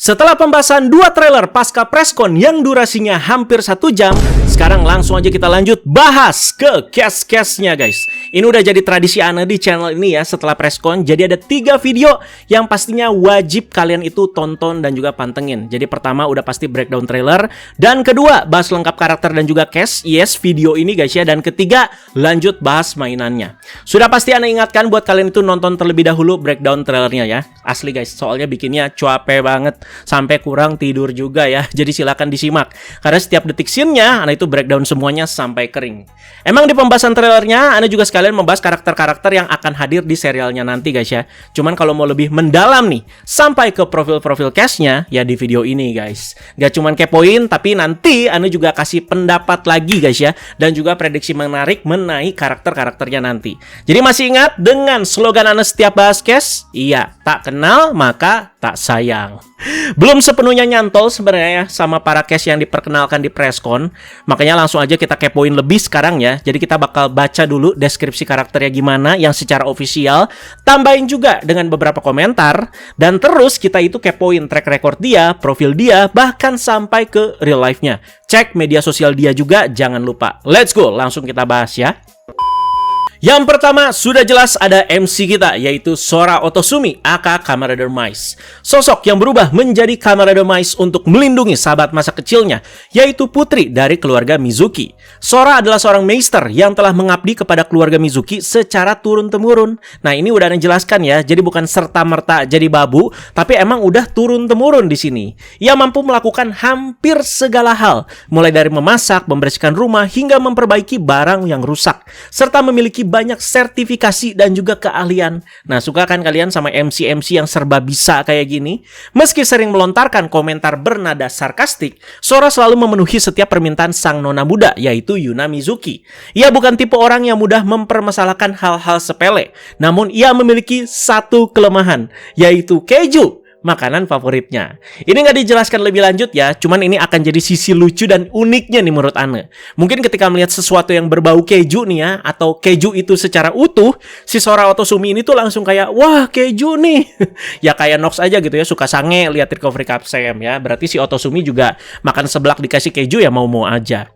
Setelah pembahasan 2 trailer pasca preskon yang durasinya hampir 1 jam, sekarang langsung aja kita lanjut bahas ke cast-castnya guys. Ini udah jadi tradisi Ana di channel ini ya setelah preskon. Jadi ada 3 video yang pastinya wajib kalian itu tonton dan juga pantengin. Jadi pertama udah pasti breakdown trailer, dan kedua bahas lengkap karakter dan juga cast, yes video ini guys ya, dan ketiga lanjut bahas mainannya. Sudah pasti Ana ingatkan buat kalian itu nonton terlebih dahulu breakdown trailernya ya. Asli guys, soalnya bikinnya capek banget. Sampai kurang tidur juga ya. Jadi silakan disimak. Karena setiap detik scene-nya Ana itu breakdown semuanya sampai kering. Emang di pembahasan trailernya Ana juga sekalian membahas karakter-karakter yang akan hadir di serialnya nanti guys ya. Cuman kalau mau lebih mendalam nih, sampai ke profil-profil cast-nya ya di video ini guys. Gak cuman kepoin, tapi nanti Ana juga kasih pendapat lagi guys ya. Dan juga prediksi menarik mengenai karakter-karakternya nanti. Jadi masih ingat dengan slogan Ana setiap bahas cast? Iya, tak kenal maka tak sayang. Belum sepenuhnya nyantol sebenarnya ya sama para cast yang diperkenalkan di preskon. Makanya langsung aja kita kepoin lebih sekarang ya. Jadi kita bakal baca dulu deskripsi karakternya gimana yang secara ofisial, tambahin juga dengan beberapa komentar, dan terus kita itu kepoin track record dia, profil dia, bahkan sampai ke real life-nya. Cek media sosial dia juga jangan lupa. Let's go, langsung kita bahas ya. Yang pertama, sudah jelas ada MC kita, yaitu Sora Otosumi, aka Kamen Rider Mice. Sosok yang berubah menjadi Kamen Rider Mice untuk melindungi sahabat masa kecilnya, yaitu putri dari keluarga Mizuki. Sora adalah seorang meister yang telah mengabdi kepada keluarga Mizuki secara turun-temurun. Nah, ini udah dijelaskan ya, jadi bukan serta-merta jadi babu, tapi emang udah turun-temurun di sini. Ia mampu melakukan hampir segala hal, mulai dari memasak, membersihkan rumah, hingga memperbaiki barang yang rusak, serta memiliki banyak sertifikasi dan juga keahlian. Nah, suka kan kalian sama MC-MC yang serba bisa kayak gini? Meski sering melontarkan komentar bernada sarkastik, Sora selalu memenuhi setiap permintaan sang nona muda, yaitu Yuna Mizuki. Ia bukan tipe orang yang mudah mempermasalahkan hal-hal sepele, namun ia memiliki satu kelemahan, yaitu keju, makanan favoritnya. Ini nggak dijelaskan lebih lanjut ya, cuman ini akan jadi sisi lucu dan uniknya nih menurut Ana. Mungkin ketika melihat sesuatu yang berbau keju nih ya, atau keju itu secara utuh, si Sora Otosumi ini tuh langsung kayak, wah keju nih. Ya kayak Nox aja gitu ya, suka sange lihat recovery Capsem ya. Berarti si Otosumi juga makan seblak dikasih keju ya mau-mau aja.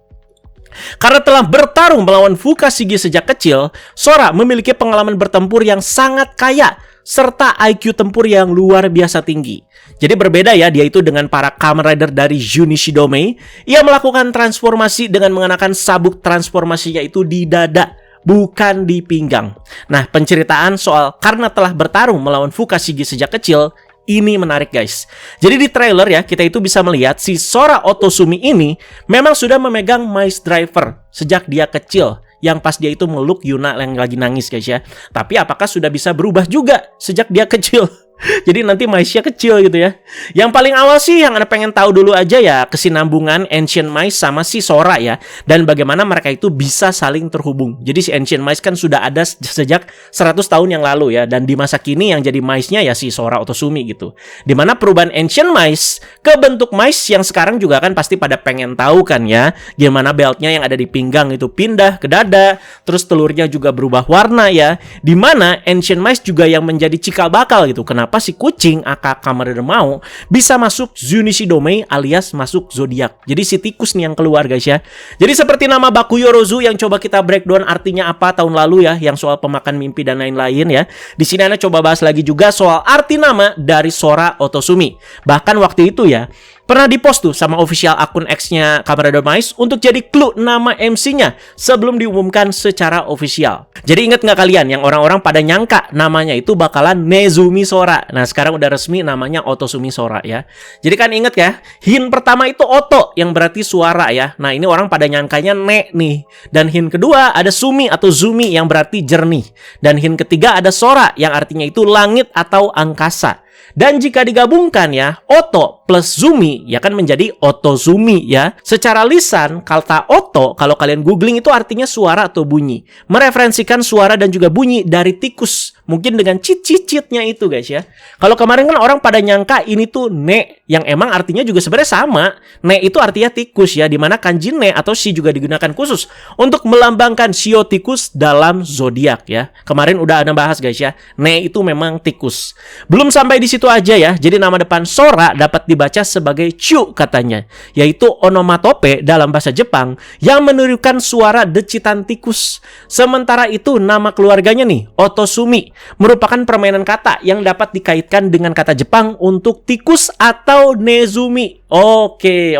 Karena telah bertarung melawan Fukasashi sejak kecil, Sora memiliki pengalaman bertempur yang sangat kaya, serta IQ tempur yang luar biasa tinggi. Jadi berbeda ya dia itu dengan para Kamen Rider dari Junishidome. Ia melakukan transformasi dengan mengenakan sabuk transformasinya itu di dada, bukan di pinggang. Nah, penceritaan soal karena telah bertarung melawan Fukasashi sejak kecil, ini menarik guys. Jadi di trailer ya, kita itu bisa melihat si Sora Otosumi ini memang sudah memegang Mice Driver sejak dia kecil, yang pas dia itu meluk Yuna yang lagi nangis guys ya. Tapi apakah sudah bisa berubah juga sejak dia kecil? Jadi nanti Mice-nya kecil gitu ya. Yang paling awal sih yang Anda pengen tahu dulu aja ya, kesinambungan Ancient Mice sama si Sora ya, dan bagaimana mereka itu bisa saling terhubung. Jadi si Ancient Mice kan sudah ada sejak 100 tahun yang lalu ya, dan di masa kini yang jadi Mice-nya ya si Sora Otosumi gitu. Dimana perubahan Ancient Mice ke bentuk Mice yang sekarang juga kan pasti pada pengen tahu kan ya, gimana beltnya yang ada di pinggang itu pindah ke dada, terus telurnya juga berubah warna ya, dimana Ancient Mice juga yang menjadi cikal bakal gitu. Kenapa si kucing aka Kamen Rider mau bisa masuk Junishidome alias masuk zodiak. Jadi si tikus nih yang keluar guys ya. Jadi seperti nama Bakuyorozu yang coba kita breakdown artinya apa tahun lalu ya, yang soal pemakan mimpi dan lain-lain ya. Di sini Ana coba bahas lagi juga soal arti nama dari Sora Otosumi. Bahkan waktu itu ya pernah dipost tuh sama official akun X-nya Kamen Rider Mice untuk jadi clue nama MC-nya sebelum diumumkan secara official. Jadi ingat nggak kalian yang orang-orang pada nyangka namanya itu bakalan Nezumi Sora. Nah sekarang udah resmi namanya Otosumi Sora ya. Jadi kan inget ya, hint pertama itu Oto yang berarti suara ya. Nah ini orang pada nyangkanya Ne nih. Dan hint kedua ada Sumi atau Zumi yang berarti jernih. Dan hint ketiga ada Sora yang artinya itu langit atau angkasa. Dan jika digabungkan ya, Oto plus Zumi ya kan menjadi Otozumi ya. Secara lisan, kata Oto kalau kalian googling itu artinya suara atau bunyi. Mereferensikan suara dan juga bunyi dari tikus. Mungkin dengan cit-cit-citnya itu guys ya. Kalau kemarin kan orang pada nyangka ini tuh ne, yang emang artinya juga sebenarnya sama. Ne itu artinya tikus ya, dimana kanji ne atau shi juga digunakan khusus untuk melambangkan shio tikus dalam zodiak ya. Kemarin udah ada bahas guys ya. Ne itu memang tikus. Belum sampai di situ aja ya. Jadi nama depan Sora dapat dibaca sebagai chu katanya, yaitu onomatope dalam bahasa Jepang yang menirukan suara decitan tikus. Sementara itu nama keluarganya nih, Otosumi, merupakan permainan kata yang dapat dikaitkan dengan kata Jepang untuk tikus atau nezumi. Oke.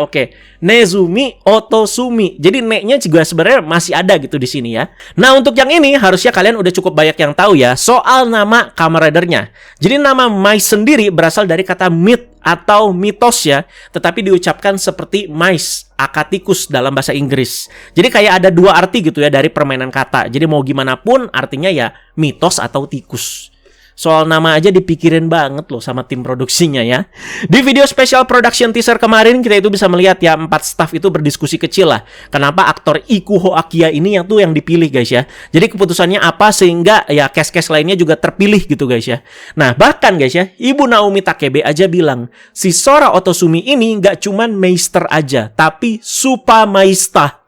Nezumi, Otosumi. Jadi ne-nya juga sebenarnya masih ada gitu di sini ya. Nah, untuk yang ini harusnya kalian udah cukup banyak yang tahu ya soal nama Kamen Rider-nya. Jadi nama Mice sendiri berasal dari kata myth atau mitos ya, tetapi diucapkan seperti mice, akatikus dalam bahasa Inggris. Jadi kayak ada dua arti gitu ya dari permainan kata. Jadi mau gimana pun artinya ya mitos atau tikus. Soal nama aja dipikirin banget loh sama tim produksinya ya. Di video special production teaser kemarin kita itu bisa melihat ya 4 staff itu berdiskusi kecil lah. Kenapa aktor Ikuho Akiya ini yang dipilih guys ya. Jadi keputusannya apa sehingga ya cast-cast lainnya juga terpilih gitu guys ya. Nah bahkan guys ya, Ibu Naomi Takebe aja bilang si Sora Otosumi ini nggak cuman Meister aja, tapi Supa Maista.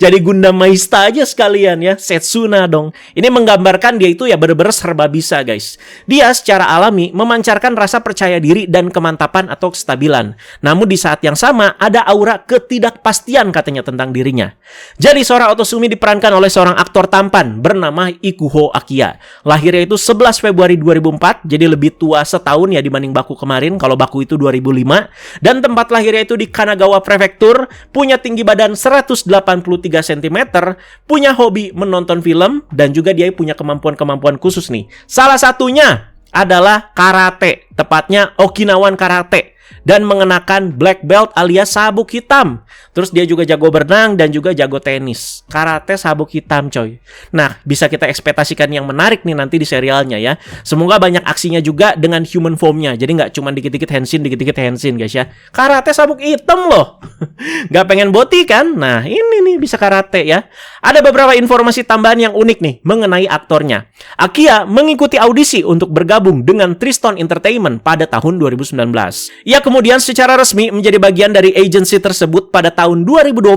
Jadi Gundam Maista aja sekalian ya, Setsuna dong. Ini menggambarkan dia itu ya bener-bener serba bisa guys. Dia secara alami memancarkan rasa percaya diri dan kemantapan atau kestabilan. Namun di saat yang sama ada aura ketidakpastian katanya tentang dirinya. Jadi Sora Otosumi diperankan oleh seorang aktor tampan bernama Ikuho Akiya. Lahirnya itu 11 Februari 2004, jadi lebih tua setahun ya dibanding Baku kemarin. Kalau Baku itu 2005. Dan tempat lahirnya itu di Kanagawa Prefektur. Punya tinggi badan 183 cm, punya hobi menonton film, dan juga dia punya kemampuan-kemampuan khusus nih. Salah satunya adalah karate, tepatnya Okinawan Karate, dan mengenakan black belt alias sabuk hitam. Terus dia juga jago berenang dan juga jago tenis. Karate sabuk hitam coy. Nah, bisa kita ekspektasikan yang menarik nih nanti di serialnya ya. Semoga banyak aksinya juga dengan human formnya. Jadi nggak cuma dikit-dikit henshin guys ya. Karate sabuk hitam loh. Nggak pengen boti kan? Nah, ini nih bisa karate ya. Ada beberapa informasi tambahan yang unik nih mengenai aktornya. Akiya mengikuti audisi untuk bergabung dengan Triston Entertainment pada tahun 2019. Ia kemudian secara resmi menjadi bagian dari agensi tersebut pada tahun 2020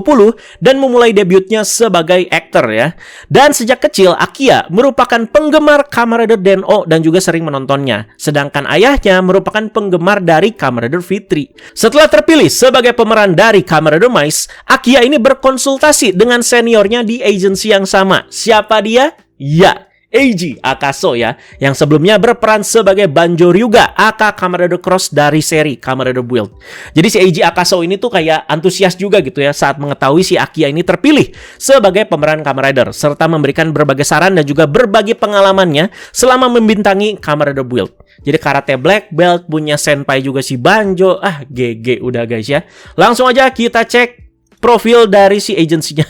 dan memulai debutnya sebagai aktor ya. Dan sejak kecil Akiya merupakan penggemar Kamen Rider Den-O dan juga sering menontonnya. Sedangkan ayahnya merupakan penggemar dari Kamen Rider Fitri. Setelah terpilih sebagai pemeran dari Kamen Rider Mice, Akiya ini berkonsultasi dengan seniornya di agensi yang sama. Siapa dia? Ya, Eiji Akaso ya, yang sebelumnya berperan sebagai Banjo Ryuga aka Kamen Rider Cross dari seri Kamen Rider Build. Jadi si Eiji Akaso ini tuh kayak antusias juga gitu ya saat mengetahui si Akiya ini terpilih sebagai pemeran Kamen Rider, serta memberikan berbagai saran dan juga berbagi pengalamannya selama membintangi Kamen Rider Build. Jadi karate black belt, punya senpai juga si Banjo. GG udah guys ya. Langsung aja kita cek profil dari si agensinya.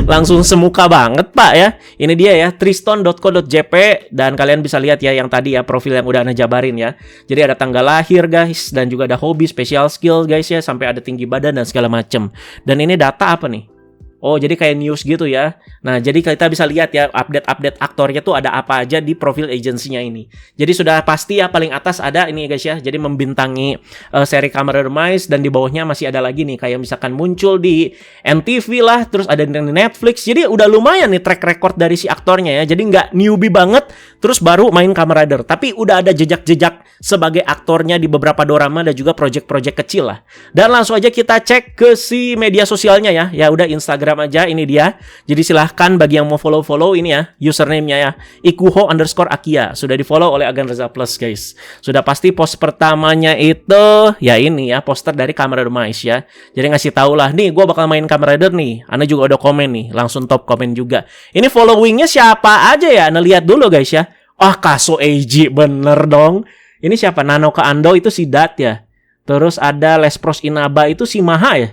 Langsung semuka banget pak ya. Ini dia ya, triston.co.jp. Dan kalian bisa lihat ya yang tadi ya profil yang udah Ana jabarin ya. Jadi ada tanggal lahir guys, dan juga ada hobi, special skill guys ya, sampai ada tinggi badan dan segala macem. Dan ini data apa nih? Oh, jadi kayak news gitu ya. Nah, jadi kita bisa lihat ya update-update aktornya tuh ada apa aja di profil agensinya ini. Jadi sudah pasti ya paling atas ada ini guys ya. Jadi membintangi seri Kamen Rider Mice, dan di bawahnya masih ada lagi nih kayak misalkan muncul di NTV lah, terus ada di Netflix. Jadi udah lumayan nih track record dari si aktornya ya. Jadi nggak newbie banget terus baru main Kamen Rider, tapi udah ada jejak-jejak sebagai aktornya di beberapa dorama dan juga project-project kecil lah. Dan langsung aja kita cek ke si media sosialnya ya. Ya udah Instagram aja, ini dia. Jadi silahkan bagi yang mau follow ini ya, username-nya ya, Ikuho_Akiya. Sudah di follow oleh Agan Reza Plus guys. Sudah pasti post pertamanya itu ya ini ya, poster dari Kamen Rider Mice ya. Jadi ngasih tau lah, nih gue bakal main Kamen Rider nih. Ana juga udah komen nih, langsung top komen juga. Ini followingnya siapa aja ya? Ana lihat dulu guys ya. Kaso Eiji, bener dong. Ini siapa? Nanoka Ando itu si Dat ya. Terus ada Lespros Inaba itu si Maha ya.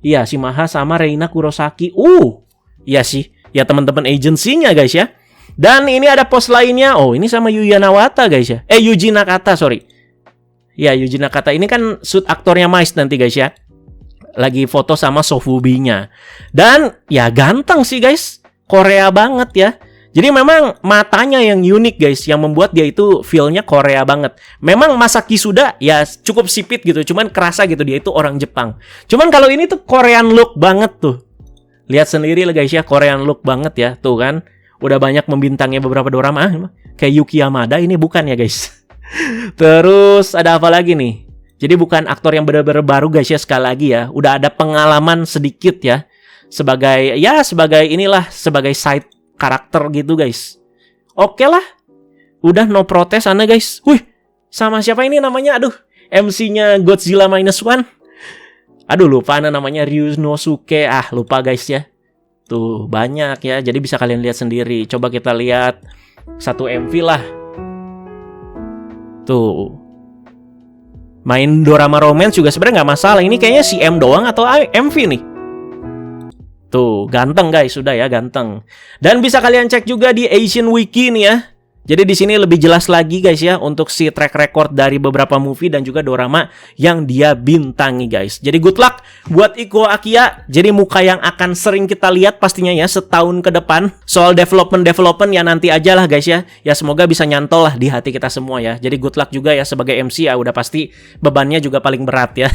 Iya, si Maha sama Reina Kurosaki. Iya sih. Ya teman-teman agensinya guys ya. Dan ini ada pose lainnya. Oh, ini sama Yuya Nawata guys ya. Yuji Nakata, sorry. Ya, Yuji Nakata ini kan suit aktornya Mice nanti guys ya. Lagi foto sama Sofubi-nya. Dan ya ganteng sih guys. Korea banget ya. Jadi memang matanya yang unik guys, yang membuat dia itu feel-nya Korea banget. Memang Masaki Suda ya cukup sipit gitu, cuman kerasa gitu dia itu orang Jepang. Cuman kalau ini tuh Korean look banget tuh. Lihat sendiri lah guys ya, Korean look banget ya. Tuh kan, udah banyak membintangnya beberapa dorama. Kayak Yuki Yamada, ini bukan ya guys. Terus ada apa lagi nih? Jadi bukan aktor yang benar-benar baru guys ya, sekali lagi ya. Udah ada pengalaman sedikit ya. Sebagai side karakter gitu guys. Oke lah. Udah no protes sana guys. Wih, sama siapa ini namanya? Aduh, MC-nya Godzilla -1. Aduh, lupa namanya, Ryunosuke. Lupa guys ya. Tuh, banyak ya. Jadi bisa kalian lihat sendiri. Coba kita lihat satu MV lah. Tuh. Main dorama romance juga sebenarnya nggak masalah. Ini kayaknya si M doang atau MV nih. Tuh, ganteng guys, sudah ya, ganteng. Dan bisa kalian cek juga di Asian Wiki nih ya. Jadi di sini lebih jelas lagi guys ya untuk si track record dari beberapa movie dan juga dorama yang dia bintangi guys. Jadi good luck buat Iko Akiya. Jadi muka yang akan sering kita lihat pastinya ya setahun ke depan. Soal development ya nanti aja lah guys ya. Ya semoga bisa nyantol lah di hati kita semua ya. Jadi good luck juga ya sebagai MC ya, udah pasti bebannya juga paling berat ya.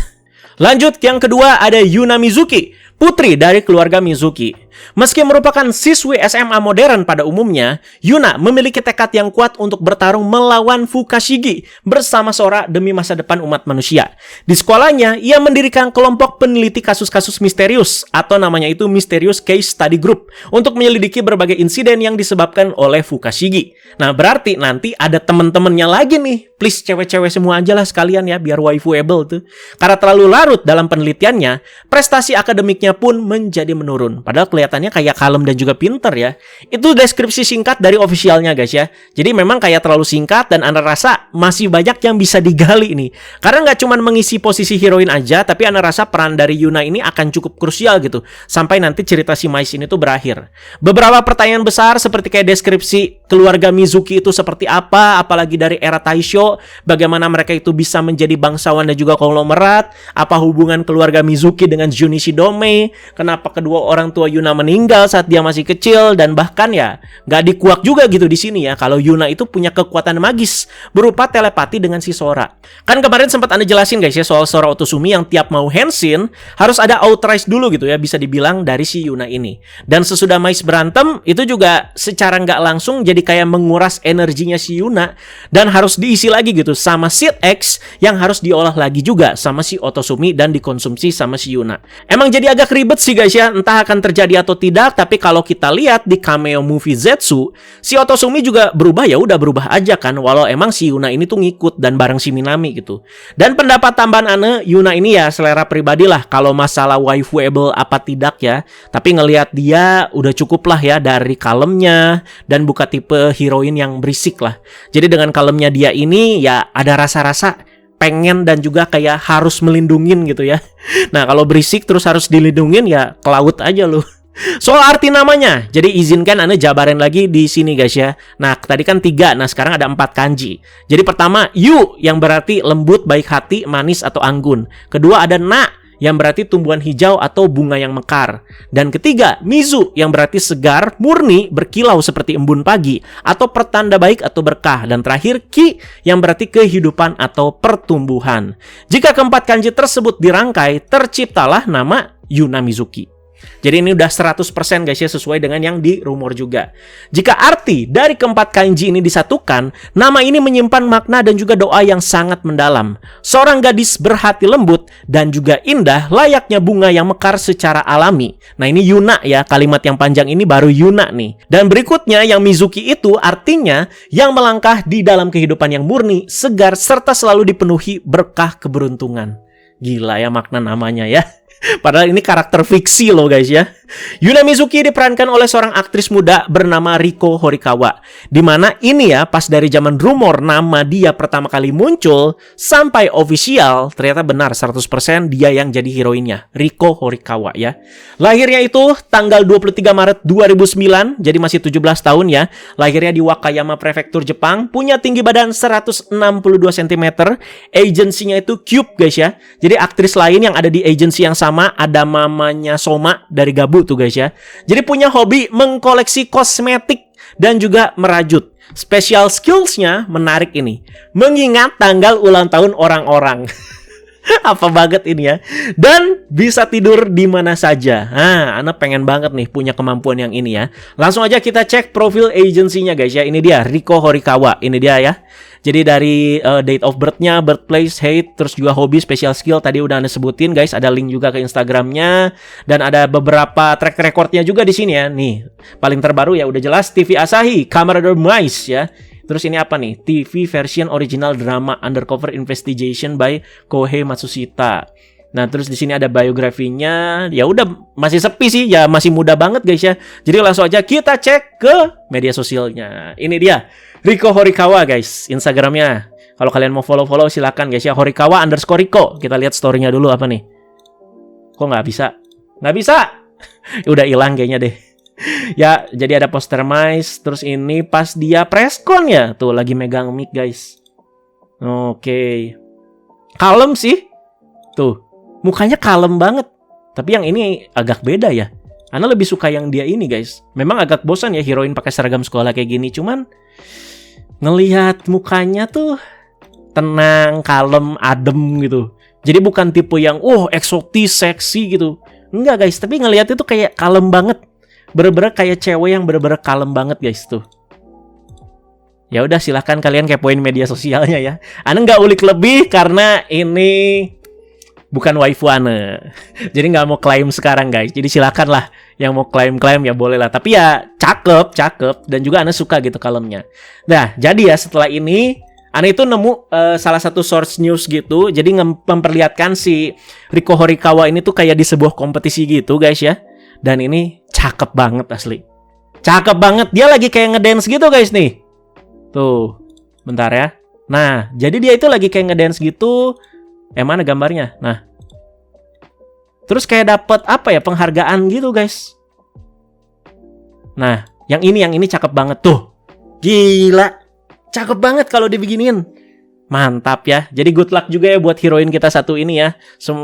Lanjut, yang kedua ada Yuna Mizuki, putri dari keluarga Mizuki. Meski merupakan siswi SMA modern pada umumnya, Yuna memiliki tekad yang kuat untuk bertarung melawan Fukashigi bersama Sora demi masa depan umat manusia. Di sekolahnya, ia mendirikan kelompok peneliti kasus-kasus misterius atau namanya itu Mysterious Case Study Group untuk menyelidiki berbagai insiden yang disebabkan oleh Fukashigi. Nah, berarti nanti ada temen-temennya lagi nih. Please cewek-cewek semua aja lah sekalian ya, biar waifuable tuh. Karena terlalu larut dalam penelitiannya, prestasi akademiknya pun menjadi menurun. Padahal kelihatannya kayak kalem dan juga pinter ya. Itu deskripsi singkat dari officialnya guys ya. Jadi memang kayak terlalu singkat dan Anda rasa masih banyak yang bisa digali nih. Karena nggak cuma mengisi posisi heroin aja, tapi Anda rasa peran dari Yuna ini akan cukup krusial gitu. Sampai nanti cerita si Mais ini tuh berakhir. Beberapa pertanyaan besar seperti kayak deskripsi keluarga Mizuki itu seperti apa, apalagi dari era Taisho, bagaimana mereka itu bisa menjadi bangsawan dan juga konglomerat, apa hubungan keluarga Mizuki dengan Junichi Dome, kenapa kedua orang tua Yuna meninggal saat dia masih kecil, dan bahkan ya nggak dikuak juga gitu di sini ya kalau Yuna itu punya kekuatan magis berupa telepati dengan si Sora. Kan kemarin sempat Anda jelasin guys ya soal Sora Otosumi yang tiap mau henshin harus ada authorize dulu gitu ya, bisa dibilang dari si Yuna ini. Dan sesudah Mais berantem itu juga secara nggak langsung jadi kayak menguras energinya si Yuna dan harus diisi lagi gitu sama Seed X yang harus diolah lagi juga sama si Otosumi dan dikonsumsi sama si Yuna. Emang jadi agak ribet sih guys ya, entah akan terjadi atau tidak, tapi kalau kita lihat di cameo movie Zetsu, si Otosumi juga berubah, ya udah berubah aja kan, walau emang si Yuna ini tuh ngikut dan bareng si Minami gitu. Dan pendapat tambahan Ane, Yuna ini ya selera pribadi lah kalau masalah waifuable apa tidak ya, tapi ngelihat dia udah cukup lah ya dari kalemnya dan bukan tipe heroin yang berisik lah. Jadi dengan kalemnya dia ini ya ada rasa-rasa pengen dan juga kayak harus melindungin gitu ya. Nah kalau berisik terus harus dilindungin ya ke laut aja loh. Soal arti namanya, jadi izinkan Anda jabarin lagi di sini guys ya. Nah tadi kan 3, nah sekarang ada 4 kanji. Jadi pertama Yu yang berarti lembut, baik hati, manis atau anggun. Kedua ada Na yang berarti tumbuhan hijau atau bunga yang mekar. Dan ketiga, Mizu yang berarti segar, murni, berkilau seperti embun pagi atau pertanda baik atau berkah. Dan terakhir, Ki yang berarti kehidupan atau pertumbuhan. Jika keempat kanji tersebut dirangkai, terciptalah nama Yuna Mizuki. Jadi ini udah 100% guys ya, sesuai dengan yang di rumor juga. Jika arti dari keempat kanji ini disatukan, nama ini menyimpan makna dan juga doa yang sangat mendalam. Seorang gadis berhati lembut dan juga indah, layaknya bunga yang mekar secara alami. Nah ini Yuna ya, kalimat yang panjang ini baru Yuna nih. Dan berikutnya yang Mizuki itu artinya yang melangkah di dalam kehidupan yang murni, segar, serta selalu dipenuhi berkah keberuntungan. Gila ya makna namanya ya. Padahal ini karakter fiksi loh guys ya. Yuna Mizuki diperankan oleh seorang aktris muda bernama Riko Horikawa. Dimana ini ya pas dari zaman rumor nama dia pertama kali muncul sampai official ternyata benar 100% dia yang jadi heroinnya. Riko Horikawa ya. Lahirnya itu tanggal 23 Maret 2009, jadi masih 17 tahun ya. Lahirnya di Wakayama Prefektur Jepang, punya tinggi badan 162 cm. Agensinya itu Cube guys ya. Jadi aktris lain yang ada di agensi yang sama ada mamanya Soma dari Gabu tuh guys ya. Jadi punya hobi mengkoleksi kosmetik dan juga merajut. Special skills-nya menarik ini. Mengingat tanggal ulang tahun orang-orang. Apa banget ini ya. Dan bisa tidur di mana saja. Nah, Ana pengen banget nih punya kemampuan yang ini ya. Langsung aja kita cek profil agensinya guys ya. Ini dia Riko Horikawa. Ini dia ya. Jadi dari date of birth-nya, birthplace, height, terus juga hobi, special skill tadi udah Anda sebutin guys. Ada link juga ke Instagramnya dan ada beberapa track recordnya juga di sini ya. Nih, paling terbaru ya udah jelas TV Asahi, Camera Mice ya. Terus ini apa nih? TV version original drama Undercover Investigation by Kohei Matsushita. Nah, terus di sini ada biografinya. Ya udah masih sepi sih, ya masih muda banget guys ya. Jadi langsung aja kita cek ke media sosialnya. Ini dia Riko Horikawa guys, Instagramnya. Kalau kalian mau follow silakan guys ya. Horikawa_Riko. Kita lihat storynya dulu apa nih. Kok nggak bisa? Nggak bisa. Udah hilang kayaknya deh. Ya, jadi ada poster Mice. Terus ini pas dia preskon ya. Tuh lagi megang mic guys. Oke. Kalem sih. Tuh, mukanya kalem banget. Tapi yang ini agak beda ya. Ana lebih suka yang dia ini guys. Memang agak bosan ya heroin pakai seragam sekolah kayak gini. Cuman ngelihat mukanya tuh tenang, kalem, adem gitu. Jadi bukan tipe yang eksotis, seksi gitu. Enggak guys, tapi ngelihat itu kayak kalem banget. Bener-bener kayak cewek yang bener-bener kalem banget guys tuh. Ya udah silahkan kalian kepoin media sosialnya ya. Ana nggak ulik lebih karena ini bukan waifu Ana. Jadi nggak mau klaim sekarang guys. Jadi silakan lah yang mau klaim-klaim ya boleh lah. Tapi ya cakep dan juga Ana suka gitu kalemnya. Nah jadi ya setelah ini Ana itu nemu salah satu source news gitu. Jadi memperlihatkan si Riko Horikawa ini tuh kayak di sebuah kompetisi gitu guys ya. Dan ini cakep banget asli. Cakep banget. Dia lagi kayak ngedance gitu guys nih. Tuh. Bentar ya. Nah jadi dia itu lagi kayak ngedance gitu. Mana gambarnya? Nah. Terus kayak dapet apa ya? Penghargaan gitu guys. Nah. Yang ini cakep banget. Tuh. Gila. Cakep banget kalau dibeginiin. Mantap ya. Jadi good luck juga ya buat heroin kita satu ini ya.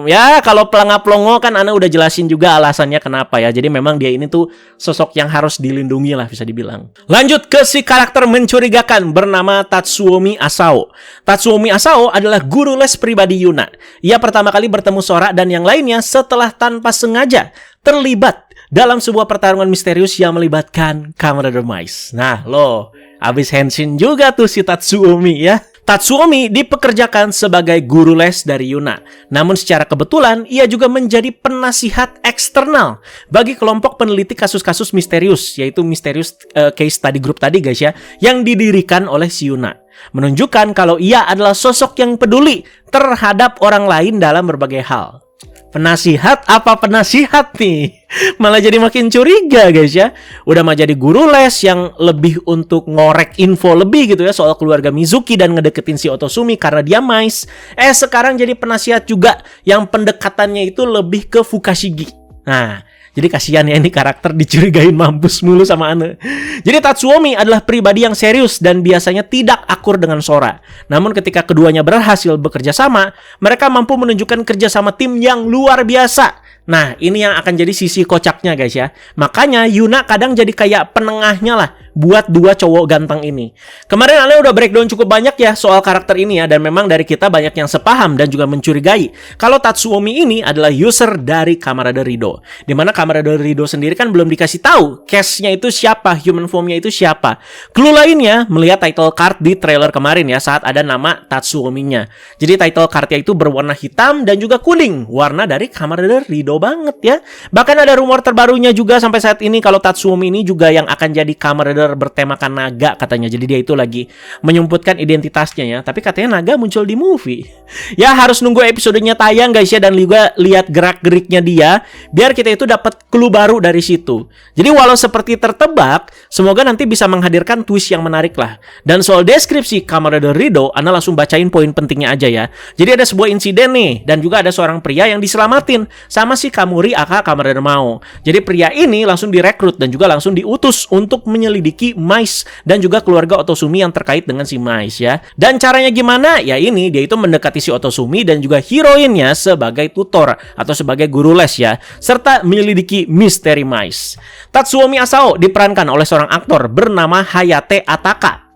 Ya kalau pelangap-pelongo kan Ana udah jelasin juga alasannya kenapa ya. Jadi memang dia ini tuh sosok yang harus dilindungi lah bisa dibilang. Lanjut ke si karakter mencurigakan bernama Tatsuomi Asao. Tatsuomi Asao adalah guru les pribadi Yuna. Ia pertama kali bertemu Sora dan yang lainnya setelah tanpa sengaja terlibat dalam sebuah pertarungan misterius yang melibatkan Camera Mice. Nah loh, abis henshin juga tuh si Tatsuomi ya. Tatsuomi dipekerjakan sebagai guru les dari Yuna. Namun secara kebetulan, ia juga menjadi penasihat eksternal bagi kelompok peneliti kasus-kasus misterius, yaitu Mysterious Case Study Group tadi guys ya, yang didirikan oleh si Yuna. Menunjukkan kalau ia adalah sosok yang peduli terhadap orang lain dalam berbagai hal. Penasihat apa penasihat nih? Malah jadi makin curiga guys ya. Udah mah jadi guru les yang lebih untuk ngorek info lebih gitu ya soal keluarga Mizuki dan ngedeketin si Otosumi karena dia Mice. Sekarang jadi penasihat juga yang pendekatannya itu lebih ke Fukashigi. Nah, jadi kasihan ya ini karakter dicurigain mampus mulu sama Ana. Jadi Tatsuomi adalah pribadi yang serius dan biasanya tidak akur dengan Sora. Namun ketika keduanya berhasil bekerja sama, mereka mampu menunjukkan kerjasama tim yang luar biasa. Nah, ini yang akan jadi sisi kocaknya guys ya. Makanya Yuna kadang jadi kayak penengahnya lah buat dua cowok ganteng ini. Kemarin Ale udah breakdown cukup banyak ya soal karakter ini ya. Dan memang dari kita banyak yang sepaham dan juga mencurigai kalau Tatsuomi ini adalah user dari Kamarada Rido. Dimana Kamarada Rido sendiri kan belum dikasih tahu cast-nya itu siapa, human form-nya itu siapa. Clue lainnya melihat title card di trailer kemarin ya saat ada nama Tatsuomi-nya. Jadi title card-nya itu berwarna hitam dan juga kuning. Warna dari Kamarada Rido banget ya. Bahkan ada rumor terbarunya juga sampai saat ini kalau Tatsuomi ini juga yang akan jadi Kamarada bertemakan naga katanya. Jadi dia itu lagi menyumputkan identitasnya ya. Tapi katanya naga muncul di movie. Ya harus nunggu episodenya tayang guys ya, dan juga lihat gerak-geriknya dia biar kita itu dapat clue baru dari situ. Jadi walau seperti tertebak, semoga nanti bisa menghadirkan twist yang menarik lah. Dan soal deskripsi Kamen Rider Rido, Ana langsung bacain poin pentingnya aja ya. Jadi ada sebuah insiden nih, dan juga ada seorang pria yang diselamatin sama si Kamuri aka Kamen Rider Mao. Jadi pria ini langsung direkrut dan juga langsung diutus untuk menyelidiki Mais dan juga keluarga Otosumi yang terkait dengan si Mais ya. Dan caranya gimana? Ya ini dia itu mendekati si Otosumi dan juga heroinnya sebagai tutor atau sebagai guru les ya, serta menyelidiki misteri Mais. Tatsuomi Asao diperankan oleh seorang aktor bernama Hayate Ataka.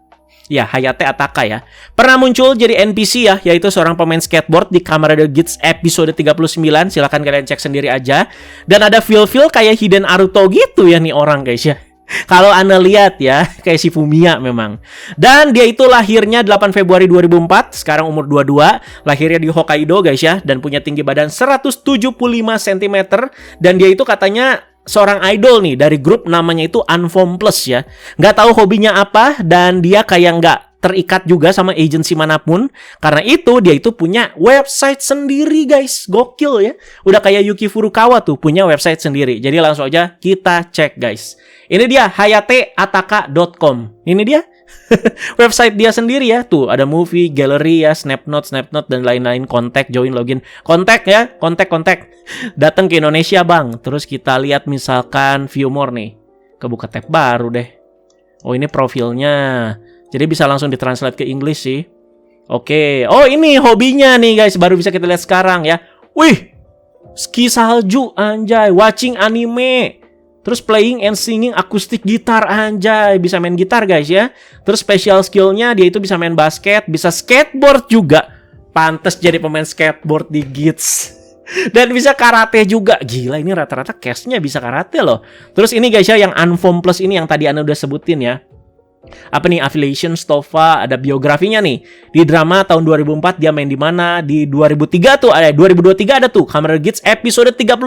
Ya, Hayate Ataka ya. Pernah muncul jadi NPC ya, yaitu seorang pemain skateboard di Kamen Rider Geats episode 39. Silahkan kalian cek sendiri aja. Dan ada feel-feel kayak Hiden Aruto gitu ya nih orang guys ya. Kalau Anda lihat ya, kayak si Fumiya memang. Dan dia itu lahirnya 8 Februari 2004, sekarang umur 22, lahirnya di Hokkaido guys ya, dan punya tinggi badan 175 cm. Dan dia itu katanya seorang idol nih dari grup namanya itu Unformed Plus ya. Nggak tahu hobinya apa, dan dia kayak nggak terikat juga sama agensi manapun. Karena itu dia itu punya website sendiri guys. Gokil ya. Udah kayak Yuki Furukawa tuh punya website sendiri. Jadi langsung aja kita cek guys. Ini dia hayateataka.com. Ini dia website dia sendiri ya. Tuh ada movie, gallery ya, snapnote dan lain-lain, kontak, join, login, kontak ya, kontak. Datang ke Indonesia bang. Terus kita lihat misalkan view more nih. Kebuka tab baru deh. Oh ini profilnya. Jadi bisa langsung ditranslate ke English sih. Oke. Oh ini hobinya nih guys. Baru bisa kita lihat sekarang ya. Wih. Ski salju anjay. Watching anime. Terus playing and singing acoustic gitar anjay. Bisa main gitar guys ya. Terus special skillnya dia itu bisa main basket. Bisa skateboard juga. Pantes jadi pemain skateboard di Geats. Dan bisa karate juga. Gila ini rata-rata cast-nya bisa karate loh. Terus ini guys ya yang Unformed Plus ini yang tadi Anda udah sebutin ya. Apa nih affiliation Stova, ada biografinya nih. Di drama tahun 2004 dia main di mana? Di 2003 tuh, 2023 ada tuh Kamen Rider Geats episode 39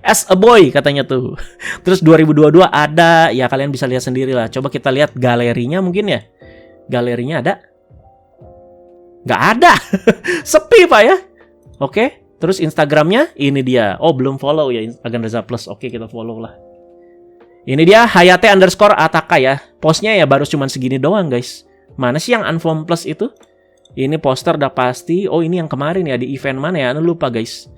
as a boy katanya tuh. Terus 2022 ada, ya kalian bisa lihat sendiri lah. Coba kita lihat galerinya mungkin ya. Galerinya ada? Nggak ada. Sepi pak ya. Oke, terus Instagramnya ini dia. Oh belum follow ya Agan Reza Plus. Oke kita follow lah. Ini dia Hayate_Ataka ya. Postnya ya baru cuman segini doang guys. Mana sih yang Unformed Plus itu? Ini poster udah pasti. Oh ini yang kemarin ya di event mana ya? Anu lupa guys.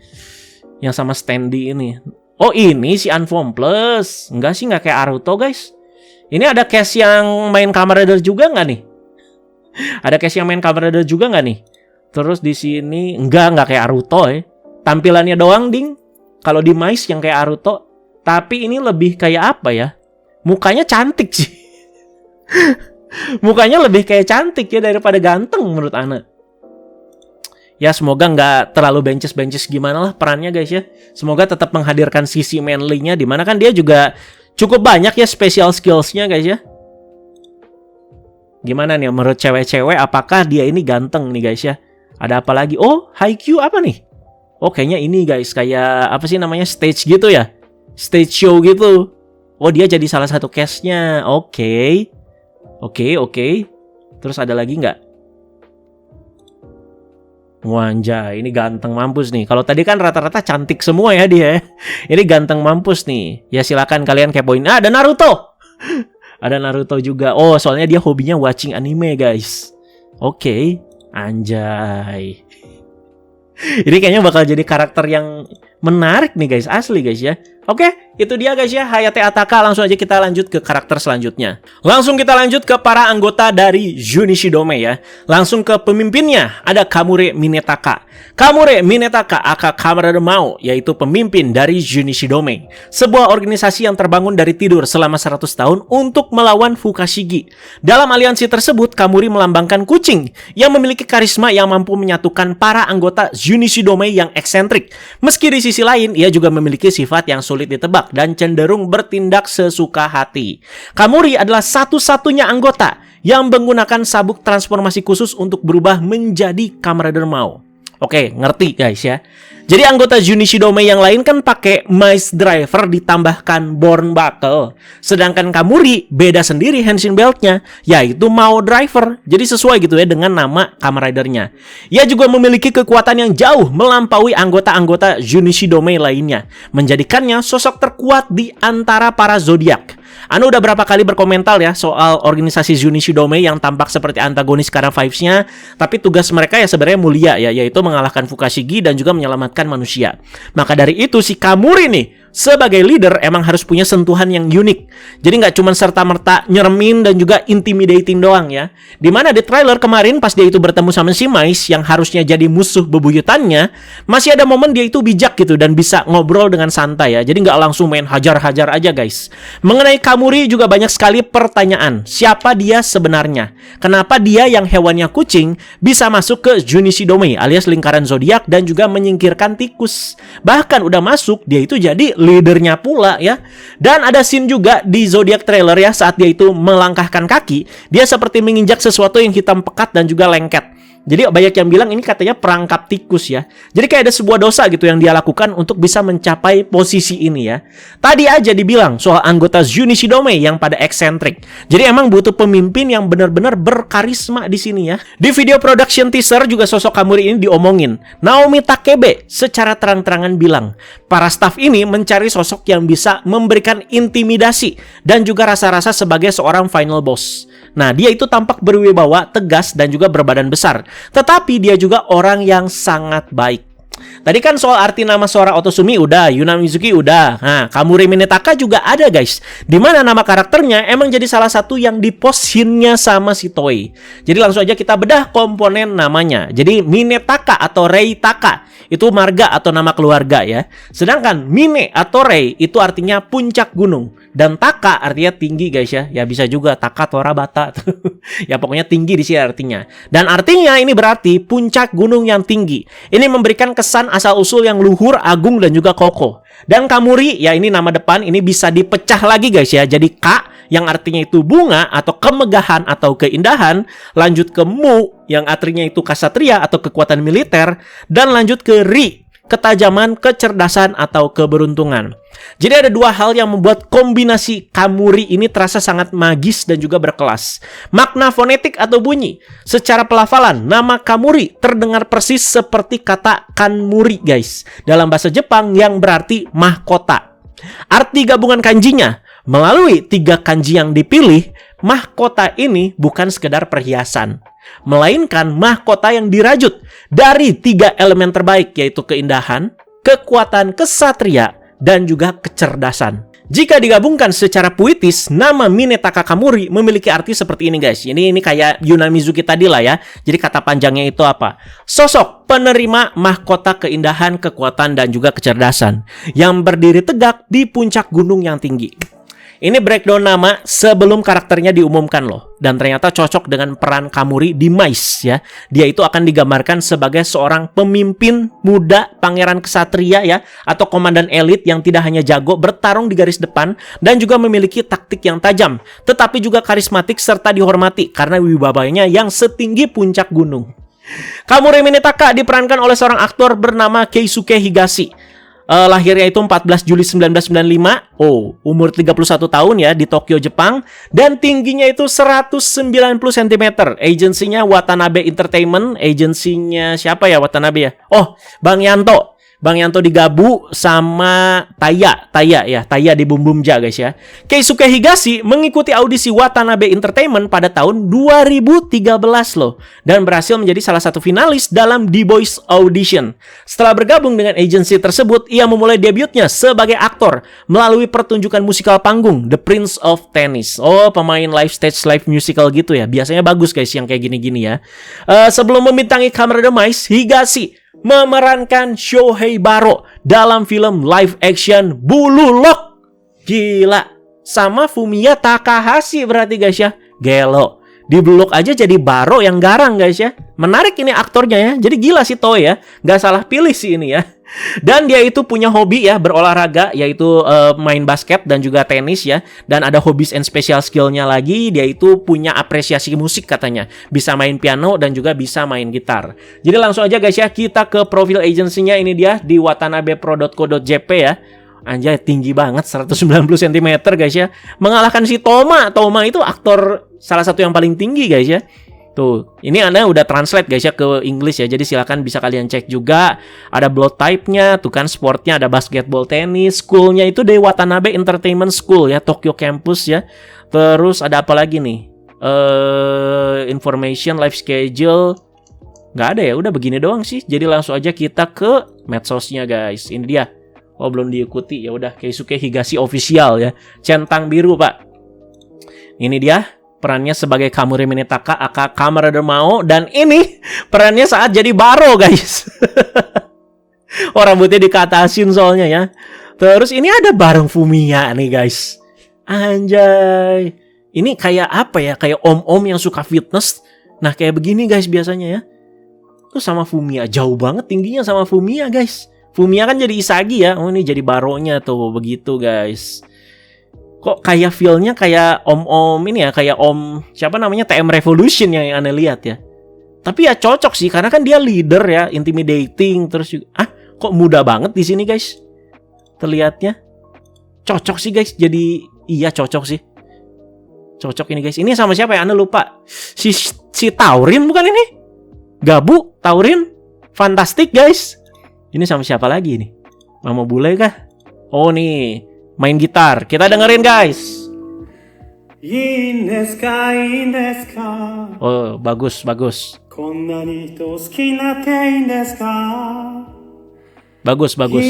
Yang sama Standy ini. Oh ini si Unformed Plus. Enggak sih, nggak kayak Aruto guys. Ini ada cast yang main Kamen Rider juga nggak nih? Ada cast yang main Kamen Rider juga nggak nih? Terus di sini nggak kayak Aruto ya. Tampilannya doang ding. Kalau di Mais yang kayak Aruto. Tapi ini lebih kayak apa ya? Mukanya cantik sih. Mukanya lebih kayak cantik ya daripada ganteng menurut Ana. Ya semoga nggak terlalu benches gimana lah perannya guys ya. Semoga tetap menghadirkan sisi manly-nya. Dimana kan dia juga cukup banyak ya special skills-nya guys ya. Gimana nih menurut cewek-cewek, apakah dia ini ganteng nih guys ya? Ada apa lagi? Oh Haikyuu apa nih? Oh kayaknya ini guys, kayak apa sih namanya, stage gitu ya. Stage show gitu. Oh dia jadi salah satu cast-nya. Oke. Terus ada lagi nggak? Wanjay, ini ganteng mampus nih. Kalau tadi kan rata-rata cantik semua ya dia. Ini ganteng mampus nih. Ya silakan kalian kepoin. Ada Naruto. Ada Naruto juga. Oh soalnya dia hobinya watching anime guys. Oke. Anjay. Ini kayaknya bakal jadi karakter yang menarik nih guys. Asli guys ya. Oke, itu dia guys ya, Hayate Ataka. Langsung aja kita lanjut ke karakter selanjutnya. Langsung kita lanjut ke para anggota dari Junishidome ya. Langsung ke pemimpinnya, ada Kamure Minetaka. Kamure Minetaka aka Kamen Rider Mao, yaitu pemimpin dari Junishidome, sebuah organisasi yang terbangun dari tidur selama 100 tahun untuk melawan Fukashigi. Dalam aliansi tersebut, Kamuri melambangkan kucing yang memiliki karisma yang mampu menyatukan para anggota Junishidome yang eksentrik. Meski di sisi lain, ia juga memiliki sifat yang sulit ditebak dan cenderung bertindak sesuka hati. Kamuri adalah satu-satunya anggota yang menggunakan sabuk transformasi khusus untuk berubah menjadi Kamen Rider Mao. Oke, ngerti guys ya. Jadi anggota Junichi Dome yang lain kan pakai Mice Driver ditambahkan Born Buckle. Sedangkan Kamuri beda sendiri Henshin Belt-nya, yaitu Mao Driver. Jadi sesuai gitu ya dengan nama Kamen Rider-nya. Ia juga memiliki kekuatan yang jauh melampaui anggota-anggota Junichi Dome lainnya, menjadikannya sosok terkuat di antara para zodiak. Anu udah berapa kali berkomentar ya soal organisasi Junichi Dome yang tampak seperti antagonis karena vibes-nya, tapi tugas mereka ya sebenarnya mulia ya, yaitu mengalahkan Fukashigi dan juga menyelamatkan manusia. Maka dari itu si Kamuri nih sebagai leader emang harus punya sentuhan yang unik. Jadi nggak cuma serta-merta nyeremin dan juga intimidating doang ya. Dimana di trailer kemarin pas dia itu bertemu sama si Mice yang harusnya jadi musuh bebuyutannya, masih ada momen dia itu bijak gitu dan bisa ngobrol dengan santai ya. Jadi nggak langsung main hajar-hajar aja guys. Mengenai Kamuri juga banyak sekali pertanyaan. Siapa dia sebenarnya? Kenapa dia yang hewannya kucing bisa masuk ke Junichi Dome alias lingkaran zodiak dan juga menyingkirkan tikus? Bahkan udah masuk dia itu jadi leadernya pula ya. Dan ada scene juga di Zodiac trailer ya, saat dia itu melangkahkan kaki, dia seperti menginjak sesuatu yang hitam pekat dan juga lengket. Jadi banyak yang bilang ini katanya perangkap tikus ya. Jadi kayak ada sebuah dosa gitu yang dia lakukan untuk bisa mencapai posisi ini ya. Tadi aja dibilang soal anggota Junichi Dome yang pada eksentrik. Jadi emang butuh pemimpin yang benar-benar berkarisma di sini ya. Di video production teaser juga sosok Kamuri ini diomongin. Naomi Takebe secara terang-terangan bilang, para staf ini mencari sosok yang bisa memberikan intimidasi dan juga rasa-rasa sebagai seorang final boss. Nah, dia itu tampak berwibawa, tegas, dan juga berbadan besar. Tetapi dia juga orang yang sangat baik. Tadi kan soal arti nama Sora Otosumi udah, Yuna Mizuki udah. Nah, Kamuri Minetaka juga ada guys. Dimana nama karakternya emang jadi salah satu yang diposinnya sama si Toei. Jadi langsung aja kita bedah komponen namanya. Jadi Minetaka atau Reitaka itu marga atau nama keluarga ya. Sedangkan Mine atau Rei itu artinya puncak gunung. Dan Taka artinya tinggi guys ya. Ya bisa juga Taka Tora Bata. Ya pokoknya tinggi di sini artinya. Dan artinya ini berarti puncak gunung yang tinggi. Ini memberikan kesan asal-usul yang luhur, agung, dan juga kokoh. Dan Kamuri, ya ini nama depan, ini bisa dipecah lagi guys ya. Jadi Ka, yang artinya itu bunga, atau kemegahan, atau keindahan. Lanjut ke Mu, yang artinya itu kasatria, atau kekuatan militer. Dan lanjut ke Ri, ketajaman, kecerdasan, atau keberuntungan. Jadi ada dua hal yang membuat kombinasi Kamuri ini terasa sangat magis dan juga berkelas. Makna fonetik atau bunyi. Secara pelafalan, nama Kamuri terdengar persis seperti kata Kanmuri guys. Dalam bahasa Jepang yang berarti mahkota. Arti gabungan kanjinya, melalui 3 kanji yang dipilih, mahkota ini bukan sekedar perhiasan. Melainkan mahkota yang dirajut dari 3 elemen terbaik, yaitu keindahan, kekuatan kesatria, dan juga kecerdasan. Jika digabungkan secara puitis, nama Minetaka Kamuri memiliki arti seperti ini guys. Ini kayak Yuna Mizuki tadi lah ya. Jadi kata panjangnya itu apa? Sosok penerima mahkota keindahan, kekuatan, dan juga kecerdasan yang berdiri tegak di puncak gunung yang tinggi. Ini breakdown nama sebelum karakternya diumumkan loh. Dan ternyata cocok dengan peran Kamuri di Mice ya. Dia itu akan digambarkan sebagai seorang pemimpin muda, pangeran kesatria ya. Atau komandan elit yang tidak hanya jago bertarung di garis depan. Dan juga memiliki taktik yang tajam. Tetapi juga karismatik serta dihormati karena wibawanya yang setinggi puncak gunung. Kamuri Minetaka diperankan oleh seorang aktor bernama Keisuke Higashi. Lahirnya itu 14 Juli 1995. Umur 31 tahun ya, di Tokyo, Jepang. Dan tingginya itu 190 cm. Agensinya Watanabe Entertainment. Agensinya siapa ya Watanabe ya? Bang Yanto. Bang Yanto digabu sama Taya di Bum Bumja guys ya. Keisuke Higashi mengikuti audisi Watanabe Entertainment pada tahun 2013 loh. Dan berhasil menjadi salah satu finalis dalam The Boys Audition. Setelah bergabung dengan agensi tersebut, ia memulai debutnya sebagai aktor melalui pertunjukan musikal panggung The Prince of Tennis. Pemain live stage live musical gitu ya. Biasanya bagus guys yang kayak gini-gini ya. Sebelum membintangi Kamen Rider Mice, Higashi memerankan Shohei Baro dalam film live action Blue Lock. Gila. Sama Fumiya Takahashi berarti guys ya. Gelo. Di Blue Lock aja jadi Baro yang garang guys ya. Menarik ini aktornya ya. Jadi gila sih Toei ya. Gak salah pilih sih ini ya. Dan dia itu punya hobi ya, berolahraga, yaitu main basket dan juga tenis ya. Dan ada hobbies and special skill-nya lagi, dia itu punya apresiasi musik katanya. Bisa main piano dan juga bisa main gitar. Jadi langsung aja guys ya, kita ke profil agensinya. Ini dia di watanabepro.co.jp ya. Anjay, tinggi banget, 190 cm guys ya. Mengalahkan si Toma. Toma itu aktor salah satu yang paling tinggi guys ya. Tuh, ini Anda udah translate guys ya ke English ya. Jadi silakan bisa kalian cek juga. Ada blood type-nya, tuh kan sportnya ada basketball, tenis. School-nya itu dari Watanabe Entertainment School ya, Tokyo Campus ya. Terus ada apa lagi nih? Information, life schedule. Nggak ada ya, udah begini doang sih. Jadi langsung aja kita ke medsosnya guys. Ini dia. Oh, belum diikuti. Ya udah, Keisuke Higashi official ya. Centang biru, Pak. Ini dia perannya sebagai Kamuri Minetaka aka Kamen Rider Mao, dan ini perannya saat jadi Baro, guys. Oh, rambutnya dikatasin soalnya ya. Terus ini ada bareng Fumiya nih, guys. Anjay. Ini kayak apa ya? Kayak om-om yang suka fitness. Nah, kayak begini guys biasanya ya. Tuh sama Fumiya, jauh banget tingginya sama Fumiya, guys. Fumiya kan jadi Isagi ya. Oh, ini jadi Baronya tuh, begitu guys. Kok kayak feel-nya kayak om-om ini ya, kayak om siapa namanya TM Revolution yang Anda lihat ya. Tapi ya cocok sih karena kan dia leader ya, intimidating terus juga. Kok muda banget di sini guys. Terlihatnya. Cocok sih guys. Jadi iya cocok sih. Cocok ini guys. Ini sama siapa ya? Anda lupa. Si Taurin bukan ini? Gabu, Taurin. Fantastik guys. Ini sama siapa lagi nih? Mama Bule kah? Oh nih, main gitar. Kita dengerin guys. Oh, bagus, bagus. Bagus, bagus.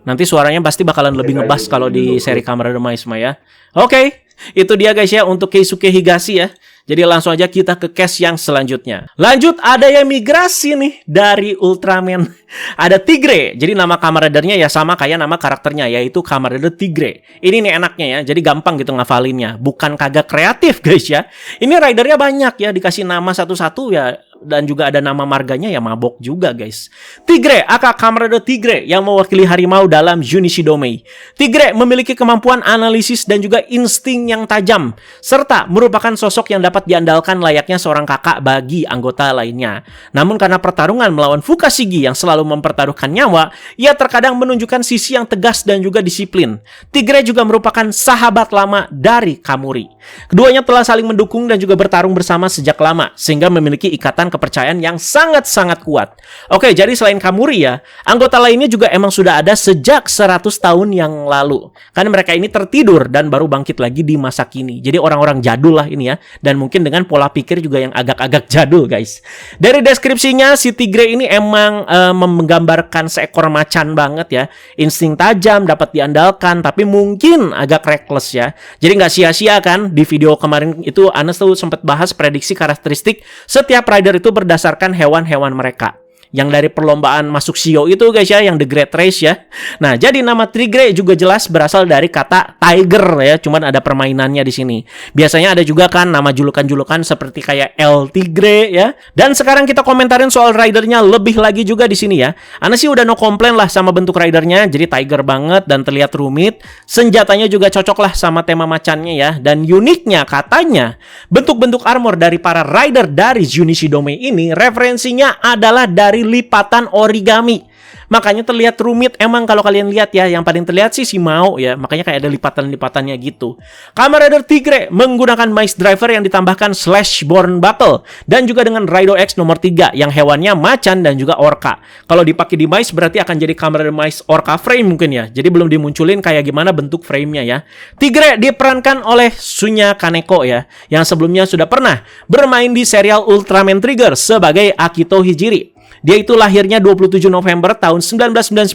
Nanti suaranya pasti bakalan lebih ngebas kalau di seri Kamen Rider Maisma ya. Oke, itu dia guys ya untuk Keisuke Higashi ya. Jadi langsung aja kita ke case yang selanjutnya. Lanjut, ada yang migrasi nih dari Ultraman. Ada Tigre. Jadi nama Kamen Rider-nya ya sama kayak nama karakternya, yaitu Kamen Rider Tigre. Ini nih enaknya ya, jadi gampang gitu ngafalinnya. Bukan kagak kreatif guys ya. Ini ridernya banyak ya, dikasih nama satu-satu ya. Dan juga ada nama marganya ya, mabok juga guys. Tigre aka Kamen Rider Tigre yang mewakili harimau dalam Junichi Domei. Tigre memiliki kemampuan analisis dan juga insting yang tajam, serta merupakan sosok yang dapat diandalkan layaknya seorang kakak bagi anggota lainnya. Namun karena pertarungan melawan Fukashigi yang selalu mempertaruhkan nyawa, ia terkadang menunjukkan sisi yang tegas dan juga disiplin. Tigre juga merupakan sahabat lama dari Kamuri. Keduanya telah saling mendukung dan juga bertarung bersama sejak lama, sehingga memiliki ikatan kepercayaan yang sangat-sangat kuat. Oke, jadi selain Kamuri ya, anggota lainnya juga emang sudah ada sejak 100 tahun yang lalu. Karena mereka ini tertidur dan baru bangkit lagi di masa kini. Jadi orang-orang jadul lah ini ya. Dan mungkin dengan pola pikir juga yang agak-agak jadul guys. Dari deskripsinya, si Tigre ini emang menggambarkan seekor macan banget ya. Insting tajam, dapat diandalkan, tapi mungkin agak reckless ya. Jadi nggak sia-sia kan, di video kemarin itu Anes tuh sempat bahas prediksi karakteristik setiap rider itu berdasarkan hewan-hewan mereka. Yang dari perlombaan masuk Shio itu guys ya, yang The Great Race ya. Nah, jadi nama Tigre juga jelas berasal dari kata tiger ya, cuman ada permainannya di sini. Biasanya ada juga kan nama julukan-julukan seperti kayak El Tigre ya. Dan sekarang kita komentarin soal ridernya lebih lagi juga di sini ya. Ana sih udah no komplain lah sama bentuk ridernya, jadi tiger banget dan terlihat rumit. Senjatanya juga cocok lah sama tema macannya ya. Dan uniknya katanya, bentuk-bentuk armor dari para rider dari Junichi Domei ini referensinya adalah dari lipatan origami. Makanya terlihat rumit emang kalau kalian lihat ya. Yang paling terlihat sih si Mao ya. Makanya kayak ada lipatan-lipatannya gitu. Kamen Rider Tigre menggunakan Mice Driver yang ditambahkan Slashborn Buckle. Dan juga dengan Raido X nomor 3 yang hewannya macan dan juga orca. Kalau dipakai di Mice berarti akan jadi Kamen Rider Mice Orca Frame mungkin ya. Jadi belum dimunculin kayak gimana bentuk framenya ya. Tigre diperankan oleh Sunya Kaneko ya. Yang sebelumnya sudah pernah bermain di serial Ultraman Trigger sebagai Akito Hijiri. Dia itu lahirnya 27 November tahun 1999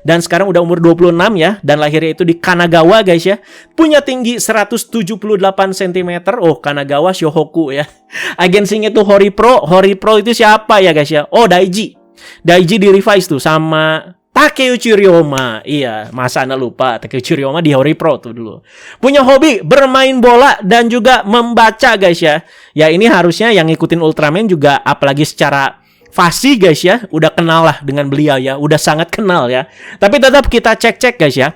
dan sekarang udah umur 26 ya, dan lahirnya itu di Kanagawa guys ya. Punya tinggi 178 cm. Oh, Kanagawa Shohoku ya. Agensinya tuh Hori Pro. Hori Pro itu siapa ya guys ya? Oh, Daiji. Daiji di revise tuh sama Takeuchi Ryoma. Iya, masa Anda lupa Takeuchi Ryoma di Hori Pro tuh dulu. Punya hobi bermain bola dan juga membaca guys ya. Ya ini harusnya yang ngikutin Ultraman juga apalagi secara fasih guys ya, udah kenal lah dengan beliau ya, udah sangat kenal ya. Tapi tetap kita cek-cek guys ya.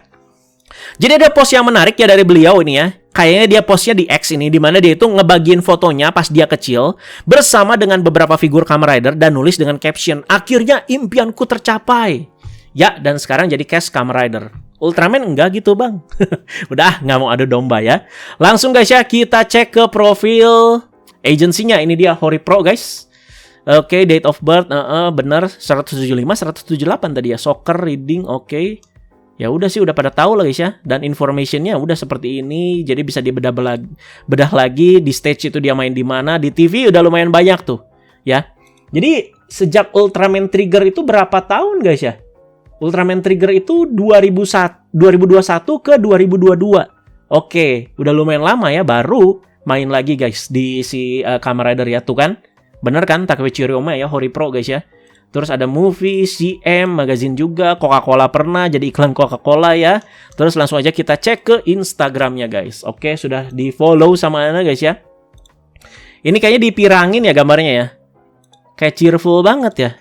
Jadi ada post yang menarik ya dari beliau ini ya. Kayaknya dia postnya di X ini, dimana dia itu ngebagiin fotonya pas dia kecil bersama dengan beberapa figur Kamen Rider dan nulis dengan caption, akhirnya impianku tercapai. Ya, dan sekarang jadi cast Kamen Rider. Ultraman enggak gitu bang. Udah, nggak mau adu domba ya. Langsung guys ya, kita cek ke profil agensinya. Ini dia HoriPro guys. Oke, date of birth, bener 175, 178 tadi ya. Soccer, reading, oke. Ya udah sih, udah pada tahu lah guys ya. Dan informationnya udah seperti ini. Jadi bisa bedah lagi. Di stage itu dia main di mana. Di TV udah lumayan banyak tuh. Ya. Jadi sejak Ultraman Trigger itu berapa tahun guys ya? Ultraman Trigger itu 2021 ke 2022. Oke, udah lumayan lama ya. Baru main lagi guys di si Kamen Rider ya. Tuh kan. Bener kan? Takeuchi Ryoma ya. HoriPro guys ya. Terus ada movie, CM, magazine juga, Coca-Cola pernah jadi iklan Coca-Cola ya. Terus langsung aja kita cek ke Instagramnya guys. Oke, sudah di follow sama Ana guys ya. Ini kayaknya dipirangin ya gambarnya ya. Kayak cheerful banget ya.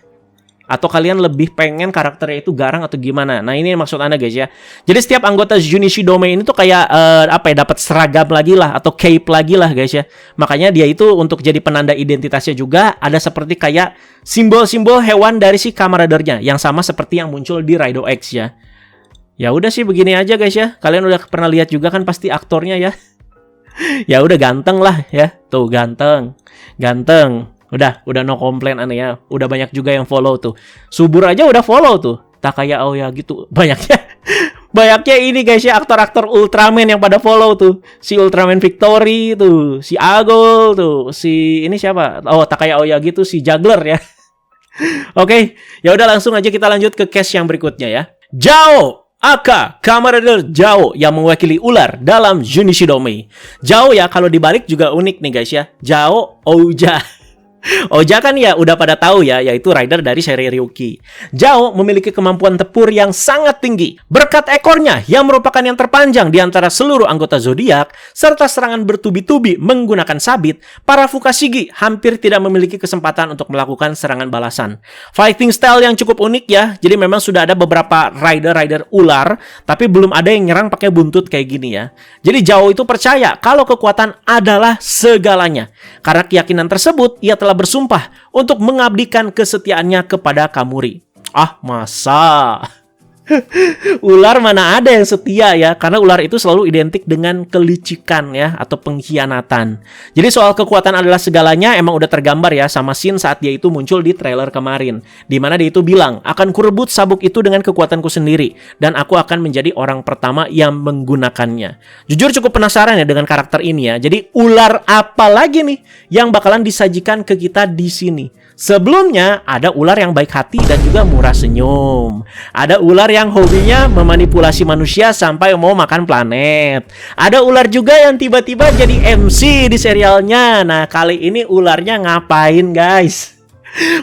Atau kalian lebih pengen karakternya itu garang atau gimana? Nah ini maksud Anda guys ya. Jadi setiap anggota Junichi Dome ini tuh kayak dapat seragam lagi lah atau cape lagi lah guys ya. Makanya dia itu untuk jadi penanda identitasnya juga ada seperti kayak simbol-simbol hewan dari si Kamen Rider-nya yang sama seperti yang muncul di Raido X ya. Ya udah sih begini aja guys ya. Kalian udah pernah lihat juga kan pasti aktornya ya. Ya udah ganteng lah ya. Tuh ganteng. Udah no komplain aneh ya. Udah banyak juga yang follow tuh. Subur aja udah follow tuh. Tak kayak oh ya gitu. Banyaknya ini guys ya, aktor-aktor Ultraman yang pada follow tuh. Si Ultraman Victory tuh, si Agol tuh, si ini siapa? Oh, tak kayak oh ya gitu si Juggler ya. Oke, ya udah langsung aja kita lanjut ke case yang berikutnya ya. Jao Aka Kamen Rider Jao yang mewakili ular dalam Junichi Dome. Jao ya kalau dibalik juga unik nih guys ya. Jao Ouja. Oja kan ya udah pada tahu ya, yaitu rider dari seri Ryuki. Jao memiliki kemampuan tempur yang sangat tinggi. Berkat ekornya yang merupakan yang terpanjang di antara seluruh anggota zodiak, serta serangan bertubi-tubi menggunakan sabit, para Fukashigi hampir tidak memiliki kesempatan untuk melakukan serangan balasan. Fighting style yang cukup unik ya. Jadi memang sudah ada beberapa rider ular, tapi belum ada yang nyerang pakai buntut kayak gini ya. Jadi Jao itu percaya kalau kekuatan adalah segalanya. Karena keyakinan tersebut, ia telah bersumpah untuk mengabdikan kesetiaannya kepada Kamuri. Ah, masa? Ular mana ada yang setia ya, karena ular itu selalu identik dengan kelicikan ya, atau pengkhianatan. Jadi soal kekuatan adalah segalanya emang udah tergambar ya sama scene saat dia itu muncul di trailer kemarin, dimana dia itu bilang, akan kurebut sabuk itu dengan kekuatanku sendiri, dan aku akan menjadi orang pertama yang menggunakannya. Jujur cukup penasaran ya dengan karakter ini ya. Jadi ular apa lagi nih yang bakalan disajikan ke kita di sini? Sebelumnya ada ular yang baik hati dan juga murah senyum. Ada ular yang hobinya memanipulasi manusia sampai mau makan planet. Ada ular juga yang tiba-tiba jadi MC di serialnya. Nah, kali ini ularnya ngapain, guys?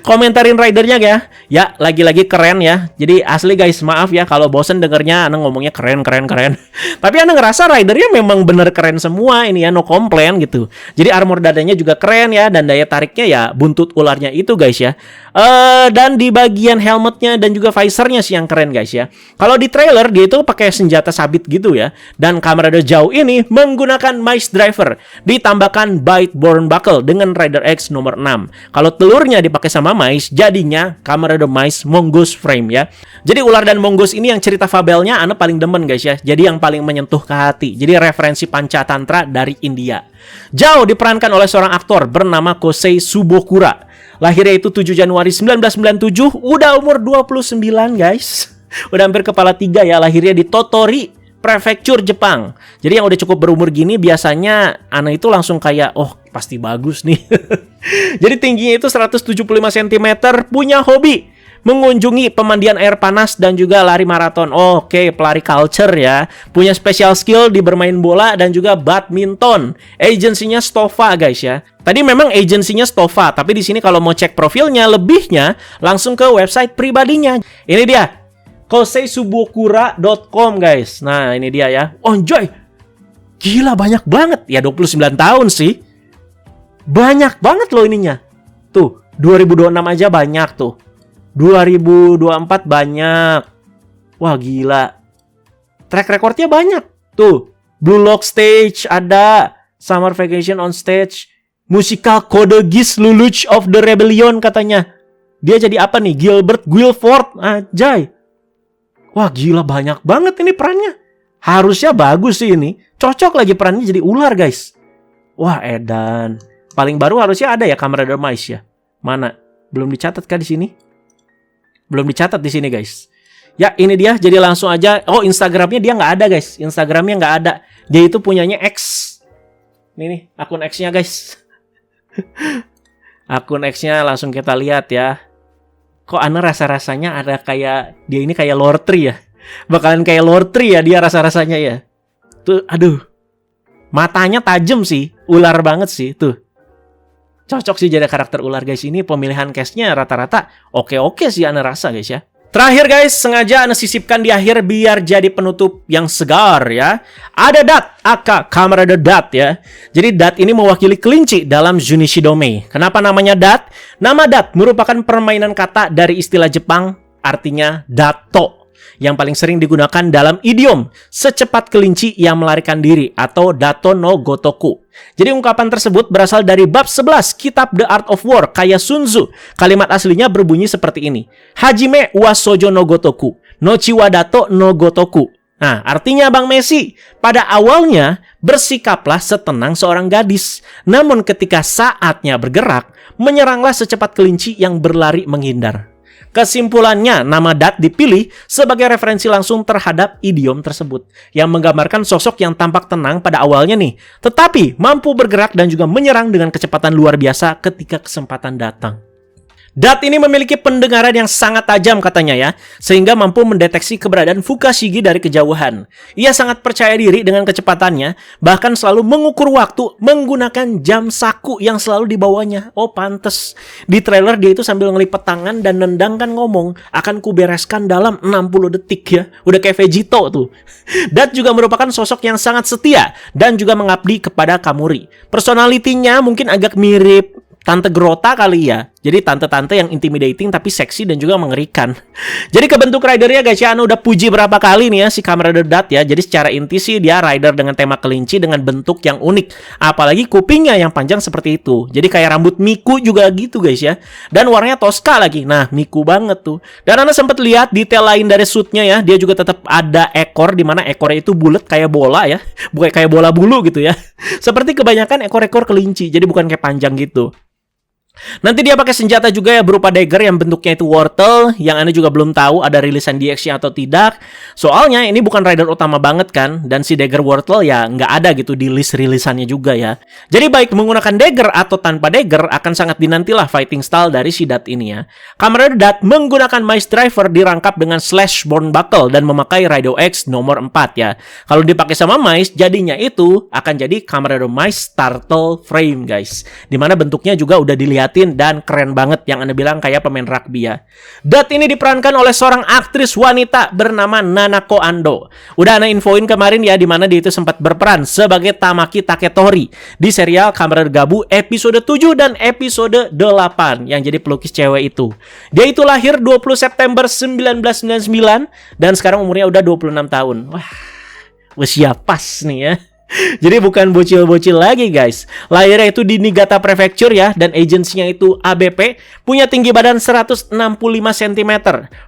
Komentarin ridernya ya. Ya, lagi-lagi keren ya. Jadi asli guys, maaf ya kalau bosen dengernya Ana ngomongnya keren. Tapi Ana ngerasa ridernya memang bener keren semua ini ya, no komplain gitu. Jadi armor dadanya juga keren ya, dan daya tariknya ya buntut ularnya itu guys ya. Dan di bagian helmetnya dan juga visornya sih yang keren guys ya. Kalau di trailer dia itu pakai senjata sabit gitu ya. Dan Kamen Rider Jao ini menggunakan Mice Driver ditambahkan Bite-Borne Buckle dengan Rider X nomor 6. Kalau telurnya dipakai sama Mice, jadinya Kamen Rider Mice Mongoose Frame ya. Jadi ular dan Mongoose ini yang cerita fabelnya Ana paling demen guys ya. Jadi yang paling menyentuh ke hati. Jadi referensi pancatantra dari India. Jao diperankan oleh seorang aktor bernama Kosei Subokura. Lahirnya itu 7 Januari 1997, udah umur 29 guys. Udah hampir kepala 3 ya, lahirnya di Totori, Prefektur Jepang. Jadi yang udah cukup berumur gini biasanya Ana itu langsung kayak, oh pasti bagus nih. Jadi tingginya itu 175 cm, punya hobi mengunjungi pemandian air panas dan juga lari maraton. Oke, pelari culture ya. Punya special skill di bermain bola dan juga badminton. Agensinya Stova guys ya. Tadi memang agensinya Stova, tapi di sini kalau mau cek profilnya lebihnya langsung ke website pribadinya. Ini dia. koseisubokura.com guys. Nah, ini dia ya. Oh, enjoy. Gila banyak banget. Ya 29 tahun sih. Banyak banget loh ininya. Tuh. 2026 aja banyak tuh. 2024 banyak. Wah, gila. Track recordnya banyak. Tuh, Blue Lock Stage ada. Summer Vacation on Stage. Musical Code Geass Lelouch of the Rebellion katanya. Dia jadi apa nih? Gilbert Guilford. Anjay. Wah, gila banyak banget ini perannya. Harusnya bagus sih ini. Cocok lagi perannya jadi ular, guys. Wah, edan. Paling baru harusnya ada ya Kamen Rider Mice ya. Mana? Belum dicatat kah di sini? Belum dicatat di sini, guys. Ya, ini dia. Jadi langsung aja. Oh, Instagramnya dia nggak ada, guys. Instagramnya nggak ada. Dia itu punyanya X. Ini nih, akun X-nya, guys. Akun X-nya langsung kita lihat ya. Kok aneh rasa-rasanya ada kayak... Dia ini kayak Lord Tree ya. Bakalan kayak Lord Tree ya dia rasa-rasanya ya. Tuh, aduh. Matanya tajam sih. Ular banget sih, tuh. Cocok sih jadi karakter ular, guys. Ini pemilihan cast-nya rata-rata oke-oke sih Ana rasa, guys ya. Terakhir, guys, sengaja Ana sisipkan di akhir biar jadi penutup yang segar ya. Ada Dat, aka Kamen Rider Dat ya. Jadi Dat ini mewakili kelinci dalam Junichi Domei. Kenapa namanya Dat? Nama Dat merupakan permainan kata dari istilah Jepang artinya dato, yang paling sering digunakan dalam idiom secepat kelinci yang melarikan diri atau dato no gotoku. Jadi ungkapan tersebut berasal dari bab 11 kitab The Art of War karya Sun Tzu. Kalimat aslinya berbunyi seperti ini. Hajime wa sojo no gotoku, no chiwa dato no gotoku. Nah, artinya Bang Messi, pada awalnya bersikaplah setenang seorang gadis. Namun ketika saatnya bergerak, menyeranglah secepat kelinci yang berlari menghindar. Kesimpulannya, nama Dat dipilih sebagai referensi langsung terhadap idiom tersebut, yang menggambarkan sosok yang tampak tenang pada awalnya nih, tetapi mampu bergerak dan juga menyerang dengan kecepatan luar biasa ketika kesempatan datang. Dat ini memiliki pendengaran yang sangat tajam katanya ya, sehingga mampu mendeteksi keberadaan Fukashigi dari kejauhan. Ia sangat percaya diri dengan kecepatannya, bahkan selalu mengukur waktu menggunakan jam saku yang selalu dibawanya. Oh, pantes. Di trailer dia itu sambil ngelipet tangan dan nendang kan ngomong, akan kubereskan dalam 60 detik ya. Udah kayak Vegito tuh. Dat juga merupakan sosok yang sangat setia dan juga mengabdi kepada Kamuri. Personalitinya mungkin agak mirip Tante Grota kali ya. Jadi tante-tante yang intimidating tapi seksi dan juga mengerikan. Jadi kebentuk ridernya guys ya, Anu udah puji berapa kali nih ya si Kamen Rider Dat ya. Jadi secara inti sih dia rider dengan tema kelinci dengan bentuk yang unik. Apalagi kupingnya yang panjang seperti itu. Jadi kayak rambut Miku juga gitu guys ya. Dan warnanya Tosca lagi. Nah, Miku banget tuh. Dan Anda sempat lihat detail lain dari suitnya ya. Dia juga tetap ada ekor, dimana ekornya itu bulat kayak bola ya. Bukan kayak bola bulu gitu ya. Seperti kebanyakan ekor-ekor kelinci. Jadi bukan kayak panjang gitu. Nanti dia pakai senjata juga ya berupa dagger yang bentuknya itu wortel, yang Anda juga belum tahu ada rilisan DX-nya atau tidak. Soalnya ini bukan rider utama banget kan, dan si dagger wortel ya nggak ada gitu di list rilisannya juga ya. Jadi baik menggunakan dagger atau tanpa dagger akan sangat dinantilah fighting style dari si Dat ini ya. Kamen Rider Dat menggunakan Mice Driver dirangkap dengan Slash Bone Buckle dan memakai Raido X nomor 4 ya. Kalau dipakai sama Mice, jadinya itu akan jadi Kamen Rider Mice Turtle Frame guys. Dimana bentuknya juga udah dilihat dan keren banget yang Anda bilang kayak pemain rugby ya. Dat ini diperankan oleh seorang aktris wanita bernama Nanako Ando. Udah Anda infoin kemarin ya di mana dia itu sempat berperan sebagai Tamaki Taketori di serial Kamen Rider Gabu episode 7 dan episode 8 yang jadi pelukis cewek itu. Dia itu lahir 20 September 1999 dan sekarang umurnya udah 26 tahun. Wah, usia pas nih ya. Jadi bukan bocil-bocil lagi guys. Lahirnya itu di Niigata Prefecture ya. Dan agensinya itu ABP. Punya tinggi badan 165 cm.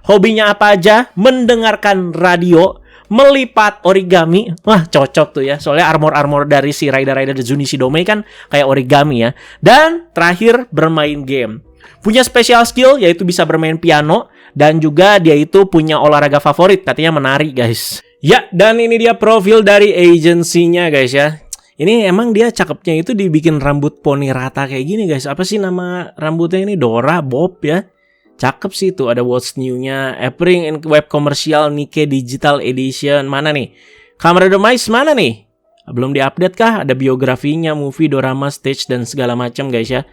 Hobinya apa aja? Mendengarkan radio, melipat origami. Wah cocok tuh ya. Soalnya armor-armor dari si rider-rider Junichi Domei kan kayak origami ya. Dan terakhir bermain game. Punya special skill yaitu bisa bermain piano. Dan juga dia itu punya olahraga favorit. Katanya menari guys. Ya, dan ini dia profil dari agensinya guys ya. Ini emang dia cakepnya itu dibikin rambut poni rata kayak gini guys. Apa sih nama rambutnya ini? Dora, Bob ya. Cakep sih tuh, ada What's New-nya. Appearing in web komersial Nikkei Digital Edition. Mana nih? Kamen Rider Mice mana nih? Belum diupdate kah? Ada biografinya, movie, dorama, stage, dan segala macam guys ya.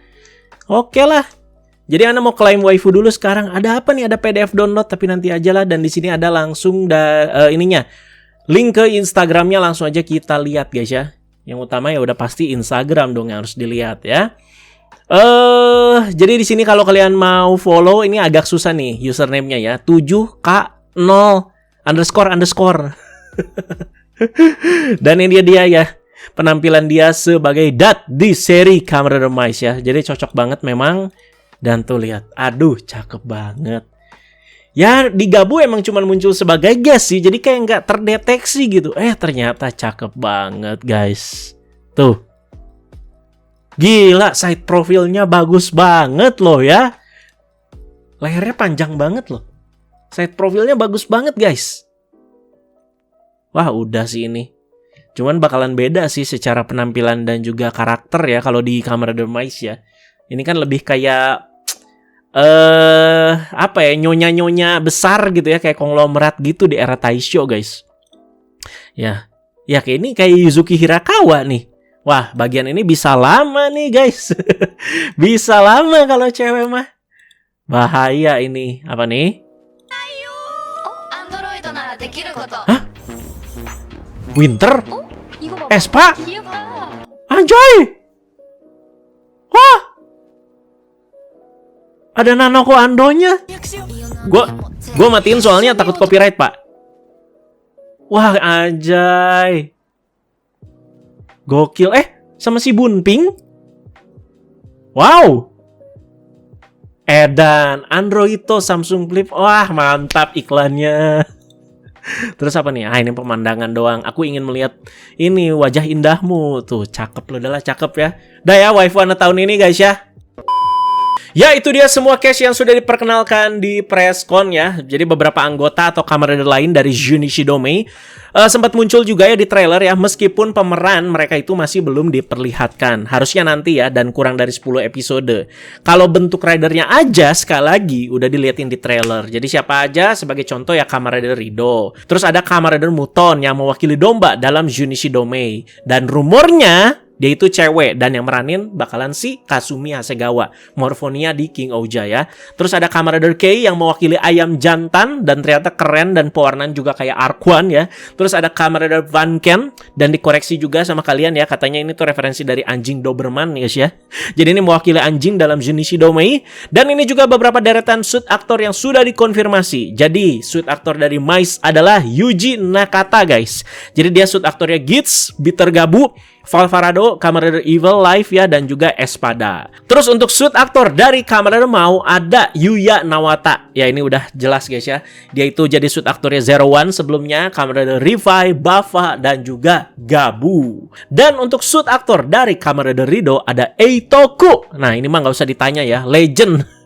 Oke lah. Jadi Anda mau klaim waifu dulu sekarang. Ada apa nih? Ada PDF download tapi nanti aja lah. Dan di sini ada langsung ininya. Link ke Instagramnya langsung aja kita lihat guys ya. Yang utama ya udah pasti Instagram dong yang harus dilihat ya. Jadi di sini kalau kalian mau follow ini agak susah nih username-nya ya. 7K0__. Dan ini dia ya. Penampilan dia sebagai Dat di seri Kamen Rider Mice ya. Jadi cocok banget memang. Dan tuh lihat. Aduh, cakep banget. Ya, di Gabu emang cuma muncul sebagai guest sih. Jadi kayak nggak terdeteksi gitu. Ternyata cakep banget, guys. Tuh. Gila, side profilnya bagus banget loh ya. Lehernya panjang banget loh. Side profilnya bagus banget, guys. Wah, udah sih ini. Cuman bakalan beda sih secara penampilan dan juga karakter ya kalau di Kamen Rider Mice ya. Ini kan lebih kayak apa ya, nyonya-nyonya besar gitu ya, kayak konglomerat gitu di era Taisho, guys. Ya. Ya kayak ini kayak Yuzuki Hirakawa nih. Wah, bagian ini bisa lama nih, guys. Bisa lama kalau cewek mah. Bahaya ini. Apa nih? Hah? Winter? Espa? Anjoy! Wah! Ada Nanoko Andonya. Gua matiin soalnya takut copyright, Pak. Wah, anjay. Gokil. Sama si Bunping. Wow. Edan, Androito, Samsung Flip. Wah, mantap iklannya. Terus apa nih? Ini pemandangan doang. Aku ingin melihat ini wajah indahmu. Tuh, cakep loh. Udahlah, cakep ya. Udah ya, waifu anak tahun ini, guys ya. Ya, itu dia semua cast yang sudah diperkenalkan di presscon ya. Jadi beberapa anggota atau Kamen Rider lain dari Junichi Domei sempat muncul juga ya di trailer ya. Meskipun pemeran mereka itu masih belum diperlihatkan. Harusnya nanti ya, dan kurang dari 10 episode. Kalau bentuk ridernya aja sekali lagi udah diliatin di trailer. Jadi siapa aja sebagai contoh ya, Kamen Rider Rido. Terus ada Kamen Rider Muton yang mewakili domba dalam Junichi Domei. Dan rumornya dia itu cewek dan yang meranin bakalan si Kasumi Hasegawa, Morphonia di King Ouja ya. Terus ada Kamen Rider Kei yang mewakili ayam jantan dan ternyata keren dan pewarnaan juga kayak Arquan ya. Terus ada Kamen Rider Van Ken dan dikoreksi juga sama kalian ya, katanya ini tuh referensi dari anjing Doberman guys ya. Jadi ini mewakili anjing dalam Junichi Domei. Dan ini juga beberapa deretan suit aktor yang sudah dikonfirmasi. Jadi suit aktor dari Mice adalah Yuji Nakata guys. Jadi dia suit aktornya Gits, Bitter Gabu, Valvarado, Kamen Rider Evil Life ya, dan juga Espada. Terus untuk suit aktor dari Kamen Rider Mau ada Yuya Nawata. Ya ini udah jelas guys ya. Dia itu jadi suit aktornya Zero One sebelumnya, Kamen Rider Revai, Bafa, dan juga Gabu. Dan untuk suit aktor dari Kamen Rider Rido ada Eitoku. Nah ini mah nggak usah ditanya ya, legend.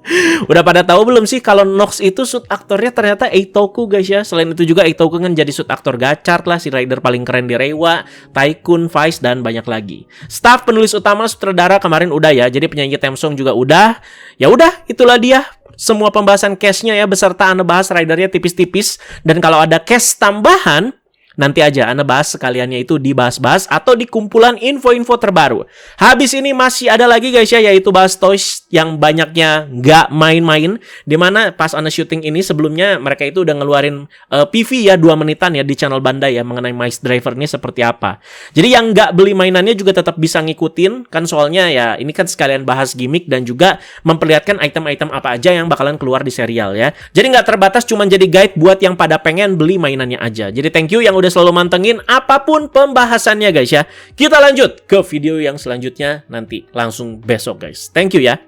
Udah pada tahu belum sih kalau Nox itu suit aktornya ternyata Eitoku guys ya. Selain itu juga Eitoku kan jadi suit aktor gacart lah, si rider paling keren di Reiwa, Tycoon, Vice, dan banyak lagi. Staff penulis utama sutradara kemarin udah ya. Jadi penyanyi theme song juga udah. Ya udah, itulah dia semua pembahasan cast-nya ya, beserta Anda bahas ridernya tipis-tipis. Dan kalau ada cast tambahan, nanti aja Anda bahas sekaliannya itu dibahas-bahas atau di kumpulan info-info terbaru. Habis ini masih ada lagi guys ya, yaitu bahas toys yang banyaknya nggak main-main. Dimana pas Anda syuting ini sebelumnya mereka itu udah ngeluarin PV ya 2 menitan ya di channel Bandai ya mengenai Mice Driver ini seperti apa. Jadi yang nggak beli mainannya juga tetap bisa ngikutin kan, soalnya ya ini kan sekalian bahas gimmick dan juga memperlihatkan item-item apa aja yang bakalan keluar di serial ya. Jadi nggak terbatas cuman jadi guide buat yang pada pengen beli mainannya aja. Jadi thank you yang udah selalu mantengin apapun pembahasannya guys ya. Kita lanjut ke video yang selanjutnya nanti langsung besok guys. Thank you ya.